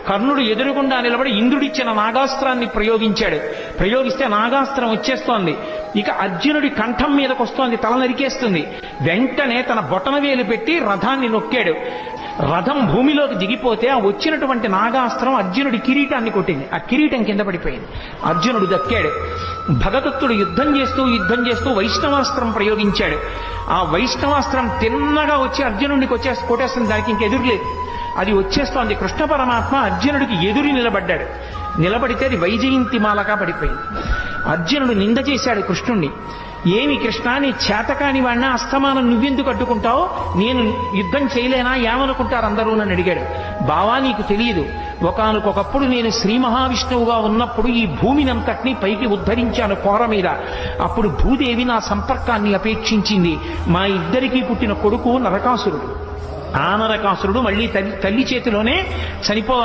కర్ణుడు ఎదురుగుండా నిలబడి ఇంద్రుడిచ్చిన నాగాస్త్రాన్ని ప్రయోగిస్తే నాగాస్త్రం వచ్చేస్తోంది. ఇక అర్జునుడి కంఠం మీదకి వస్తోంది, తల నరికేస్తుంది. వెంటనే తన బొటనవేలు పెట్టి రథాన్ని నొక్కాడు. రథం భూమిలోకి దిగిపోతే ఆ వచ్చినటువంటి నాగాస్త్రం అర్జునుడి కిరీటాన్ని కొట్టింది. ఆ కిరీటం కింద పడిపోయింది. అర్జునుడు దక్కాడు. భగదత్తుడు యుద్ధం చేస్తూ వైష్ణవాస్త్రం ప్రయోగించాడు. ఆ వైష్ణవాస్త్రం తిన్నగా వచ్చి అర్జునుడికి కొట్టేస్తుంది. దానికి ఇంకెదురులేదు. అది వచ్చేస్తోంది. కృష్ణ పరమాత్మ అర్జునుడికి ఎదురు నిలబడ్డాడు. నిలబడితే అది వైజయంతి మాలగా పడిపోయింది. అర్జునుడు నింద చేశాడు కృష్ణుణ్ణి. ఏమి కృష్ణ, నీ చేతకాని వాడిన అస్తమానం నువ్వెందుకు అడ్డుకుంటావు? నేను యుద్ధం చేయలేనా? ఏమనుకుంటారు అందరూ అని అడిగాడు. బావా, నీకు తెలియదు, ఒకానొకప్పుడు నేను శ్రీ మహావిష్ణువుగా ఉన్నప్పుడు ఈ భూమినంతటినీ పైకి ఉద్ధరించాను కోర మీద. అప్పుడు భూదేవి నా సంపర్కాన్ని అపేక్షించింది. మా ఇద్దరికీ పుట్టిన కొడుకు నరకాసురుడు. ఆ నరకాసురుడు మళ్ళీ తల్లి చేతిలోనే చనిపోవాలి.